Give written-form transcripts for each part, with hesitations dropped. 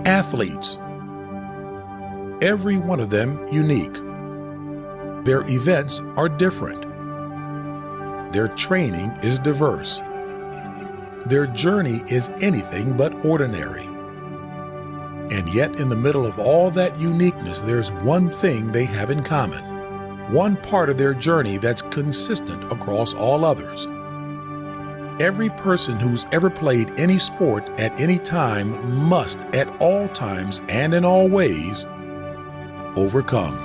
Athletes. Every one of them unique. Their events are different. Their training is diverse. Their journey is anything but ordinary. And yet in the middle of all that uniqueness, there's one thing they have in common. One part of their journey that's consistent across all others. Every person who's ever played any sport at any time must at all times and in all ways overcome.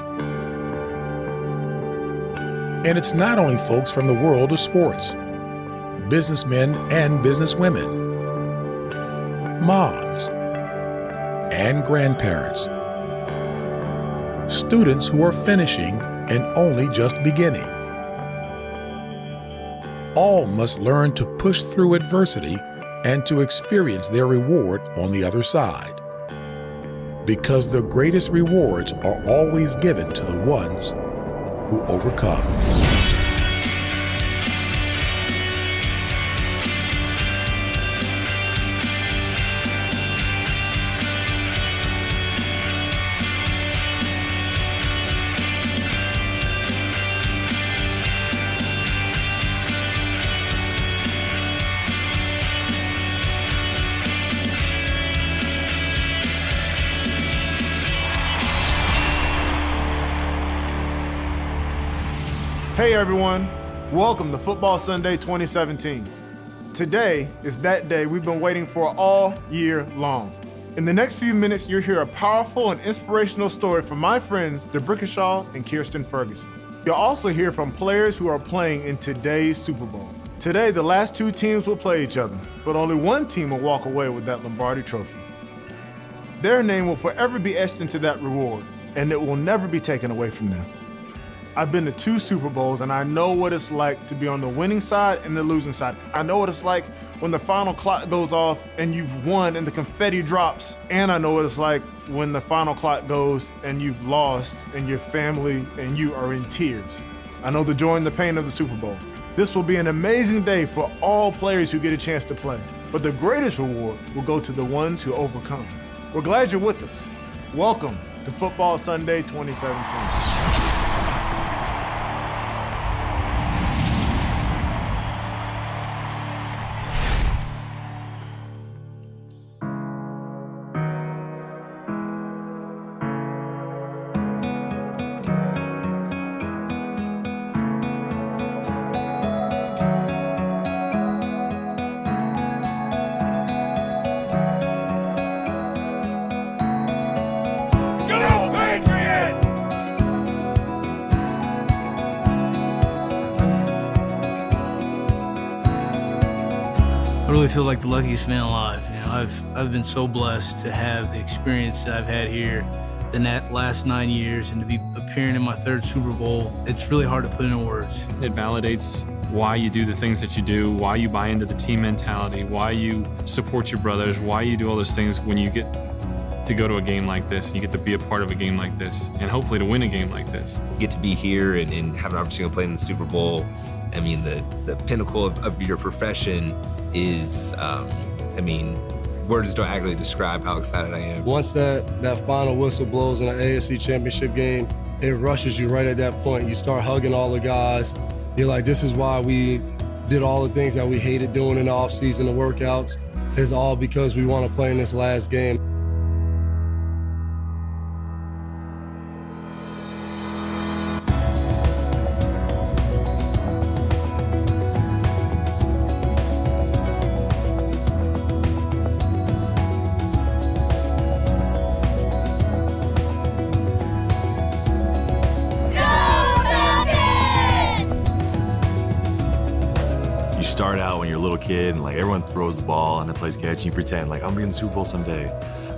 And it's not only folks from the world of sports, businessmen and businesswomen, moms and grandparents, students who are finishing and only just beginning. All must learn to push through adversity and to experience their reward on the other side. Because the greatest rewards are always given to the ones who overcome. Hey everyone, welcome to Football Sunday 2017. Today is that day we've been waiting for all year long. In the next few minutes, you'll hear a powerful and inspirational story from my friends, DeBrickashaw and Kirsten Ferguson. You'll also hear from players who are playing in today's Super Bowl. Today, the last two teams will play each other, but only one team will walk away with that Lombardi trophy. Their name will forever be etched into that reward, and it will never be taken away from them. I've been to 2 Super Bowls, and I know what it's like to be on the winning side and the losing side. I know what it's like when the final clock goes off and you've won and the confetti drops. And I know what it's like when the final clock goes and you've lost and your family and you are in tears. I know the joy and the pain of the Super Bowl. This will be an amazing day for all players who get a chance to play. But the greatest reward will go to the ones who overcome. We're glad you're with us. Welcome to Football Sunday 2017. I really feel like the luckiest man alive. You know, I've been so blessed to have the experience that I've had here the last 9 years, and to be appearing in my 3rd Super Bowl. It's really hard to put into words. It validates why you do the things that you do, why you buy into the team mentality, why you support your brothers, why you do all those things when you get to go to a game like this, you get to be a part of a game like this, and hopefully to win a game like this. Get to be here and have an opportunity to play in the Super Bowl. I mean, the pinnacle of your profession is, words don't accurately describe how excited I am. Once that final whistle blows in an AFC Championship game, it rushes you right at that point. You start hugging all the guys. You're like, this is why we did all the things that we hated doing in the offseason, the workouts. It's all because we want to play in this last game. You start out when you're a little kid and like everyone throws the ball and it plays catch and you pretend like I'm gonna be in the Super Bowl someday.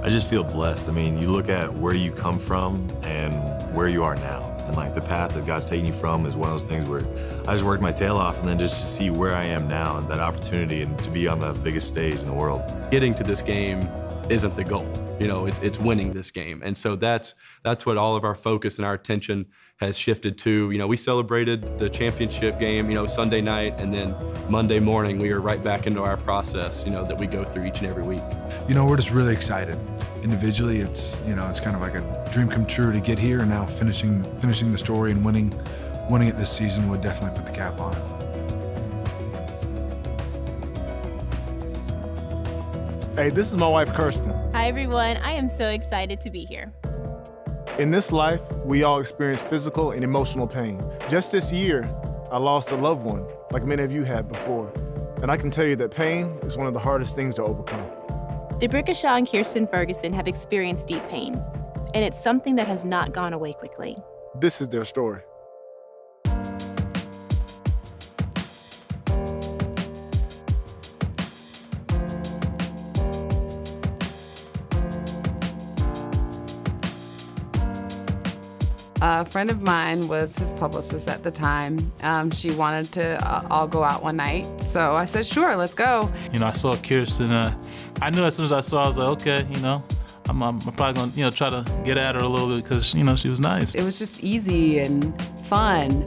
I just feel blessed. I mean, you look at where you come from and where you are now. And like the path that God's taking you from is one of those things where I just worked my tail off, and then just to see where I am now and that opportunity and to be on the biggest stage in the world. Getting to this game isn't the goal. You know, it's winning this game. And so that's what all of our focus and our attention has shifted to. You know, we celebrated the championship game, Sunday night, and then Monday morning we are right back into our process, that we go through each and every week. We're just really excited. individually, it's kind of like a dream come true to get here, and now finishing the story and winning it this season would definitely put the cap on it. Hey, this is my wife, Kirsten. Hi, everyone. I am so excited to be here. In this life, we all experience physical and emotional pain. Just this year, I lost a loved one, like many of you had before. And I can tell you that pain is one of the hardest things to overcome. Debrica Shaw and Kirsten Ferguson have experienced deep pain, and it's something that has not gone away quickly. This is their story. A friend of mine was his publicist at the time. She wanted to all go out one night. So I said, sure, let's go. I saw Kirsten. I knew as soon as I saw her, I was like, okay, I'm probably going to, try to get at her a little bit because, she was nice. It was just easy and fun.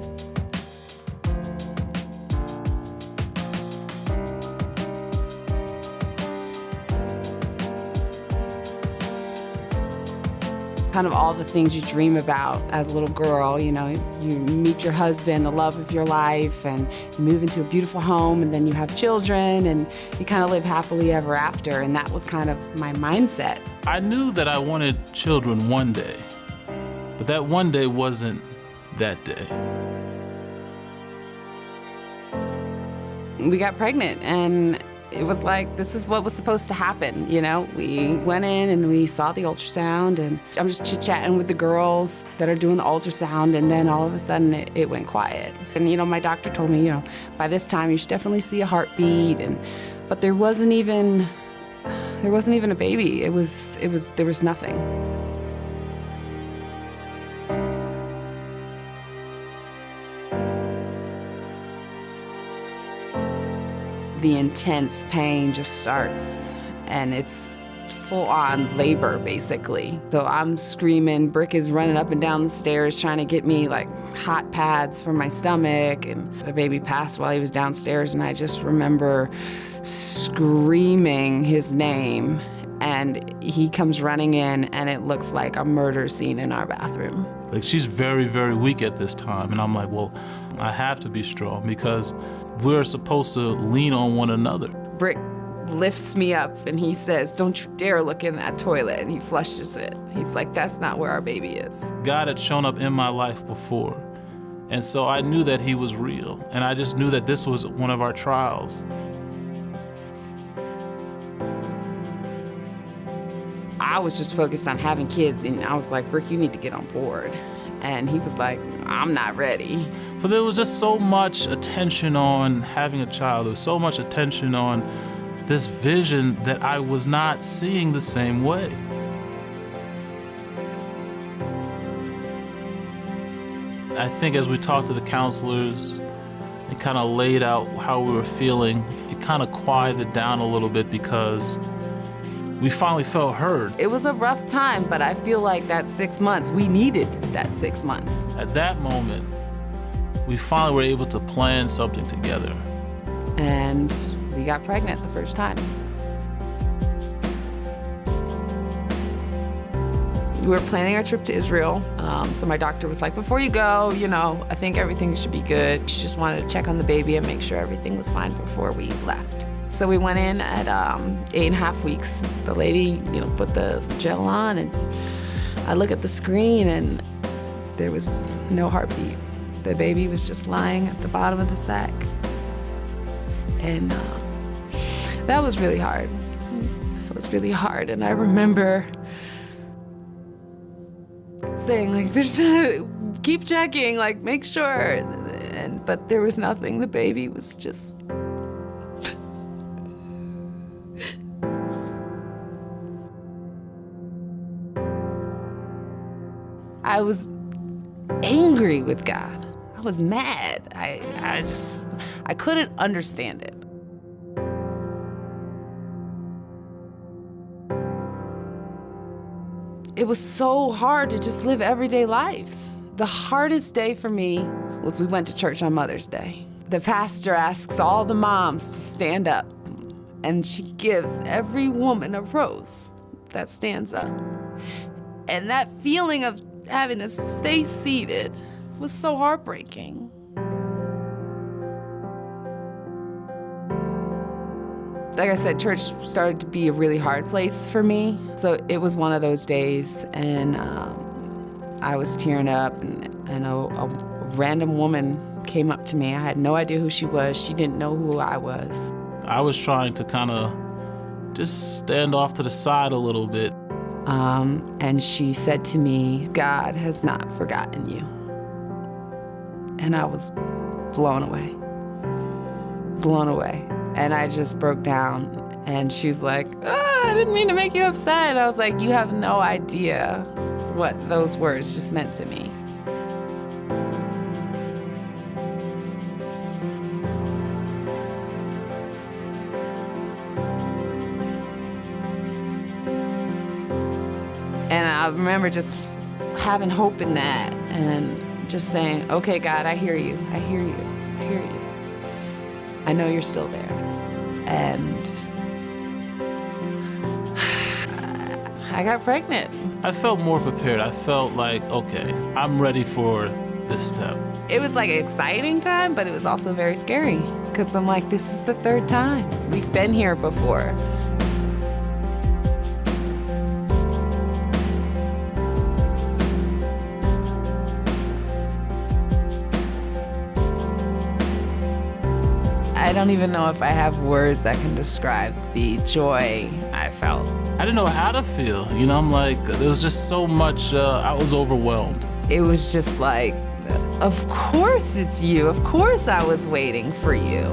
Kind of all the things you dream about as a little girl. You meet your husband, the love of your life, and you move into a beautiful home, and then you have children, and you kind of live happily ever after, and that was kind of my mindset. I knew that I wanted children one day, but that one day wasn't that day. We got pregnant, and it was like, this is what was supposed to happen, We went in and we saw the ultrasound, and I'm just chit-chatting with the girls that are doing the ultrasound, and then all of a sudden it went quiet. And, my doctor told me, by this time you should definitely see a heartbeat, but there wasn't even a baby. There was nothing. The intense pain just starts, and it's full-on labor, basically. So I'm screaming. Brick is running up and down the stairs trying to get me, hot pads for my stomach, and the baby passed while he was downstairs, and I just remember screaming his name, and he comes running in, and it looks like a murder scene in our bathroom. She's very, very weak at this time, and I'm like, well, I have to be strong because we're supposed to lean on one another. Brick lifts me up and he says, don't you dare look in that toilet, and he flushes it. He's like, that's not where our baby is. God had shown up in my life before, and so I knew that he was real, and I just knew that this was one of our trials. I was just focused on having kids, and I was like, Brick, you need to get on board. And he was like, I'm not ready. So there was just so much attention on having a child. There was so much attention on this vision that I was not seeing the same way. I think as we talked to the counselors and kind of laid out how we were feeling, it kind of quieted down a little bit because we finally felt heard. It was a rough time, but I feel like that 6 months, we needed that 6 months. At that moment, we finally were able to plan something together. And we got pregnant the first time. We were planning our trip to Israel, so my doctor was like, before you go, I think everything should be good. She just wanted to check on the baby and make sure everything was fine before we left. So we went in at 8.5 weeks. The lady, put the gel on, and I look at the screen, and there was no heartbeat. The baby was just lying at the bottom of the sack. And that was really hard. It was really hard, and I remember saying, keep checking, make sure. But there was nothing. The baby was just... I was angry with God. I was mad. I couldn't understand it. It was so hard to just live everyday life. The hardest day for me was we went to church on Mother's Day. The pastor asks all the moms to stand up, and she gives every woman a rose that stands up. And that feeling of having to stay seated was so heartbreaking. Like I said, church started to be a really hard place for me. So it was one of those days, and I was tearing up, and a random woman came up to me. I had no idea who she was. She didn't know who I was. I was trying to kind of just stand off to the side a little bit. And she said to me, "God has not forgotten you." And I was blown away. And I just broke down, and she's like, "I didn't mean to make you upset." I was like, "You have no idea what those words just meant to me." And I remember just having hope in that and just saying, "Okay, God, I hear you. I hear you. I hear you. I know you're still there." And I got pregnant. I felt more prepared. I felt like, okay, I'm ready for this step. It was like an exciting time, but it was also very scary because I'm like, this is the third time. We've been here before. I don't even know if I have words that can describe the joy I felt. I didn't know how to feel. I'm like, there was just so much, I was overwhelmed. It was just like, of course it's you. Of course I was waiting for you.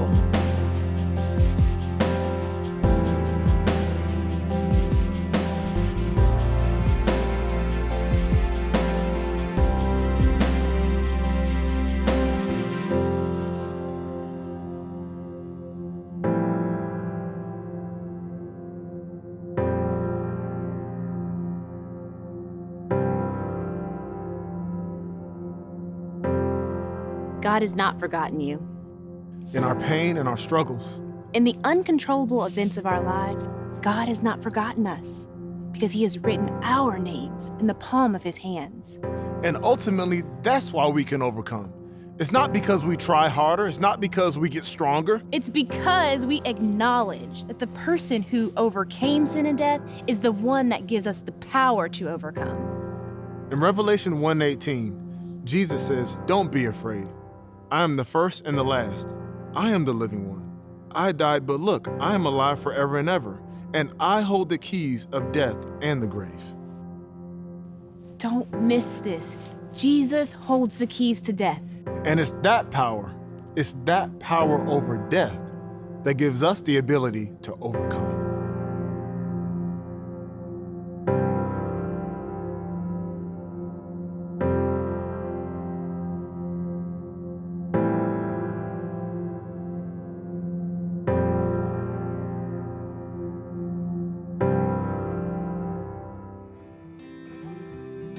God has not forgotten you. In our pain and our struggles, In the uncontrollable events of our lives, God has not forgotten us because he has written our names in the palm of his hands. and ultimately, that's why we can overcome. It's not because we try harder. It's not because we get stronger. It's because we acknowledge that the person who overcame sin and death is the one that gives us the power to overcome. In Revelation 1:18, Jesus says, "Don't be afraid. I am the first and the last. I am the living one. I died, but look, I am alive forever and ever, and I hold the keys of death and the grave." Don't miss this. Jesus holds the keys to death. And it's that power over death that gives us the ability to overcome.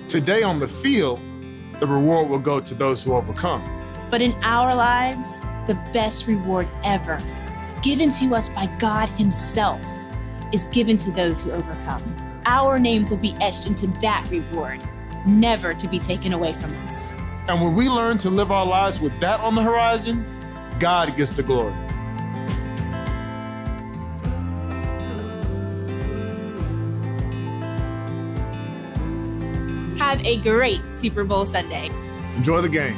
Today on the field, the reward will go to those who overcome. But in our lives, the best reward ever, given to us by God himself, is given to those who overcome. Our names will be etched into that reward, never to be taken away from us. And when we learn to live our lives with that on the horizon, God gets the glory. Have a great Super Bowl Sunday. Enjoy the game.